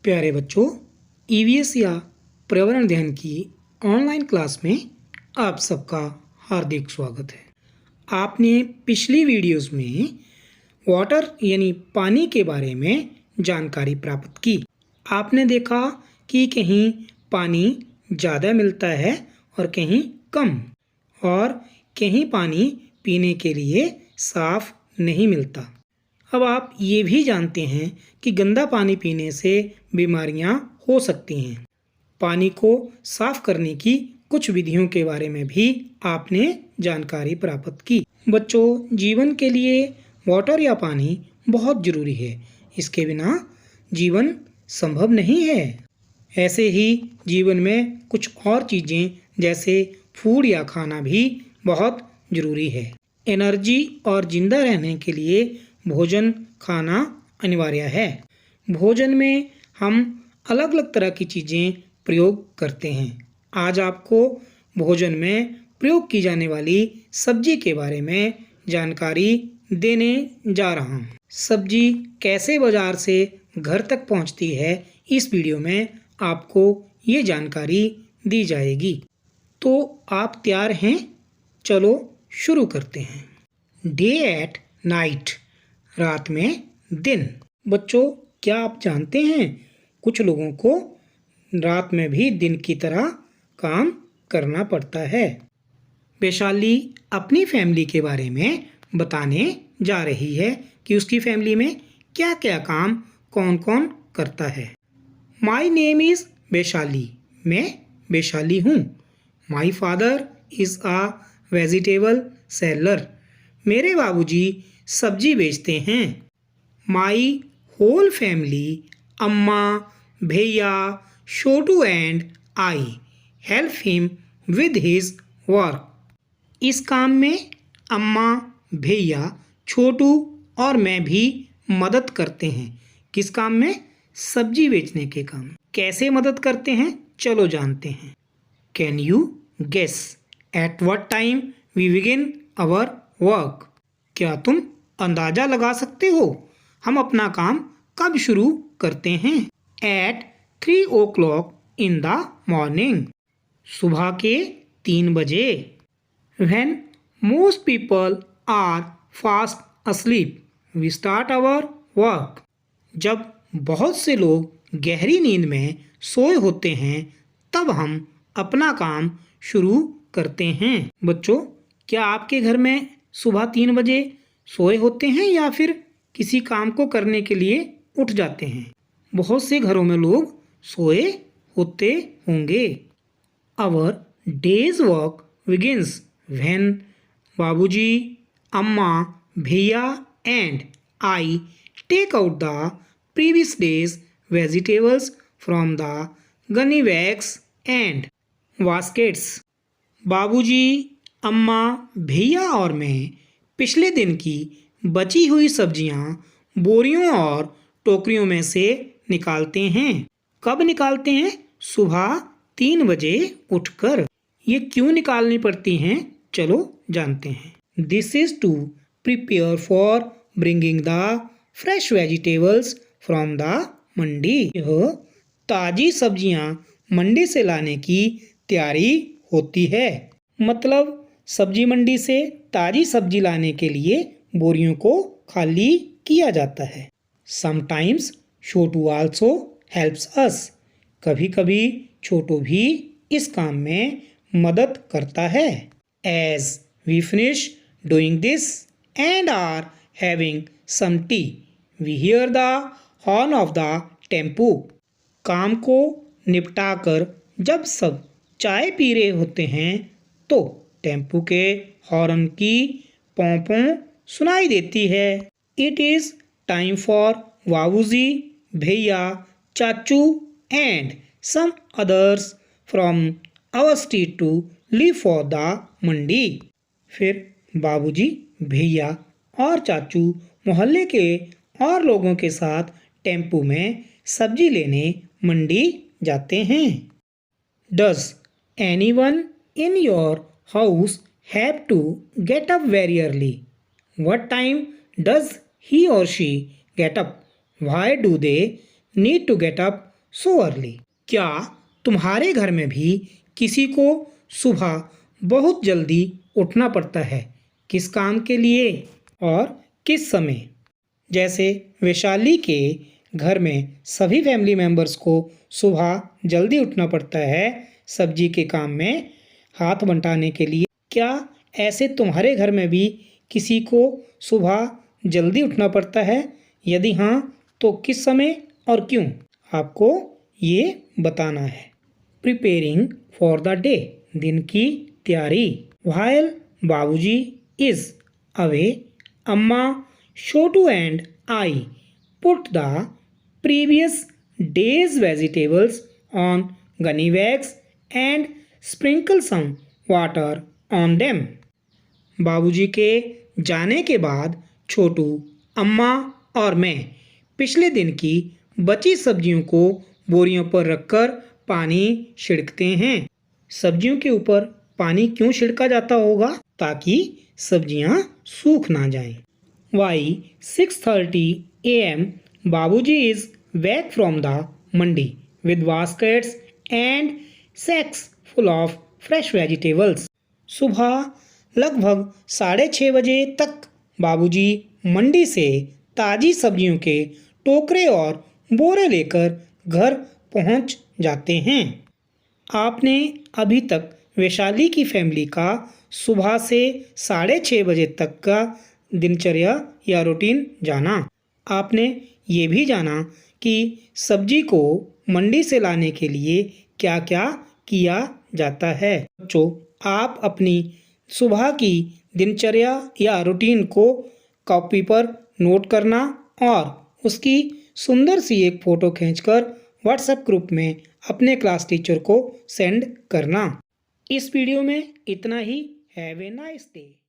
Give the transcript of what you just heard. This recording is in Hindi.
प्यारे बच्चों, ईवीएस या पर्यावरण अध्ययन की ऑनलाइन क्लास में आप सबका हार्दिक स्वागत है। आपने पिछली वीडियोस में वाटर यानी पानी के बारे में जानकारी प्राप्त की। आपने देखा कि कहीं पानी ज़्यादा मिलता है और कहीं कम, और कहीं पानी पीने के लिए साफ नहीं मिलता। अब आप ये भी जानते हैं कि गंदा पानी पीने से बीमारियां हो सकती हैं। पानी को साफ करने की कुछ विधियों के बारे में भी आपने जानकारी प्राप्त की। बच्चों, जीवन के लिए वाटर या पानी बहुत ज़रूरी है। इसके बिना जीवन संभव नहीं है। ऐसे ही जीवन में कुछ और चीज़ें जैसे फूड या खाना भी बहुत ज़रूरी है। एनर्जी और जिंदा रहने के लिए भोजन खाना अनिवार्य है। भोजन में हम अलग अलग तरह की चीज़ें प्रयोग करते हैं। आज आपको भोजन में प्रयोग की जाने वाली सब्जी के बारे में जानकारी देने जा रहा हूँ। सब्जी कैसे बाज़ार से घर तक पहुँचती है, इस वीडियो में आपको ये जानकारी दी जाएगी। तो आप तैयार हैं? चलो शुरू करते हैं। डे एट नाइट, रात में दिन। बच्चों, क्या आप जानते हैं कुछ लोगों को रात में भी दिन की तरह काम करना पड़ता है। वैशाली अपनी फैमिली के बारे में बताने जा रही है कि उसकी फैमिली में क्या क्या काम कौन कौन करता है। My name is Vaishali. मैं वैशाली हूँ। My father is a vegetable seller. मेरे बाबूजी सब्जी बेचते हैं। माई होल फैमिली, अम्मा, भैया, Chhotu and I help him with his work. इस काम में अम्मा, भैया, छोटू और मैं भी मदद करते हैं। किस काम में? सब्जी बेचने के काम। कैसे मदद करते हैं, चलो जानते हैं। Can you guess at what time we begin our work? क्या तुम अंदाज़ा लगा सकते हो हम अपना काम कब शुरू करते हैं? At 3 o'clock in the morning. सुबह के 3 बजे। When most people are fast asleep we start our work. जब बहुत से लोग गहरी नींद में सोए होते हैं तब हम अपना काम शुरू करते हैं। बच्चों, क्या आपके घर में सुबह 3 बजे सोए होते हैं या फिर किसी काम को करने के लिए उठ जाते हैं? बहुत से घरों में लोग सोए होते होंगे। Our day's work begins when Babuji, अम्मा, Bhaiya and I take out the previous day's vegetables from the gunny bags and baskets. बाबूजी, अम्मा, भैया और मैं पिछले दिन की बची हुई सब्जियां बोरियों और टोकरियों में से निकालते हैं। कब निकालते हैं? सुबह 3 बजे उठकर। ये क्यों निकालनी पड़ती हैं, चलो जानते हैं। This is to prepare for bringing the fresh vegetables from the mandi. यह ताज़ी सब्जियां मंडी से लाने की तैयारी होती है। मतलब सब्जी मंडी से ताज़ी सब्जी लाने के लिए बोरियों को खाली किया जाता है। समटाइम्स छोटू आल्सो हेल्प्स अस। कभी कभी छोटू भी इस काम में मदद करता है। As we finish doing this and are having some tea we hear the horn of the tempo. काम को निपटाकर जब सब चाय पी रहे होते हैं तो टेम्पू के हॉर्न की पों सुनाई देती है। इट इज़ टाइम फॉर बाबूजी, भैया, चाचू and some others from our street to leave for the mandi. फिर बाबूजी, भैया और चाचू मोहल्ले के और लोगों के साथ टेम्पू में सब्जी लेने मंडी जाते हैं। Does anyone in your house have to get up very early? What time does he or she get up? Why do they need to get up so early? क्या तुम्हारे घर में भी किसी को सुबह बहुत जल्दी उठना पड़ता है? किस काम के लिए और किस समय? जैसे वैशाली के घर में सभी फैमिली मेंबर्स को सुबह जल्दी उठना पड़ता है सब्जी के काम में हाथ बंटाने के लिए। क्या ऐसे तुम्हारे घर में भी किसी को सुबह जल्दी उठना पड़ता है? यदि हाँ, तो किस समय और क्यों? आपको ये बताना है। प्रिपेयरिंग फॉर द डे, दिन की तैयारी। व्हाइल बाबूजी इज अवे, अम्मा, Chhotu and I put the previous day's vegetables on gunny bags and sprinkle some water on them. बाबूजी के जाने के बाद छोटू, अम्मा और मैं पिछले दिन की बची सब्जियों को बोरियों पर रखकर पानी छिड़कते हैं। सब्जियों के ऊपर पानी क्यों छिड़का जाता होगा? ताकि सब्जियां सूख ना जाएं। Why 6:30 a.m. Babuji is back from the mandi with baskets and sacks full of fresh vegetables. सुबह लगभग 6:30 बजे तक बाबूजी मंडी से ताज़ी सब्जियों के टोकरे और बोरे लेकर घर पहुंच जाते हैं। आपने अभी तक वैशाली की फैमिली का सुबह से 6:30 बजे तक का दिनचर्या या रूटीन जाना। आपने ये भी जाना कि सब्जी को मंडी से लाने के लिए क्या क्या किया जाता है। बच्चों, आप अपनी सुबह की दिनचर्या या रूटीन को कॉपी पर नोट करना और उसकी सुंदर सी एक फ़ोटो खींचकर व्हाट्सएप ग्रुप में अपने क्लास टीचर को सेंड करना। इस वीडियो में इतना ही। Have a nice day.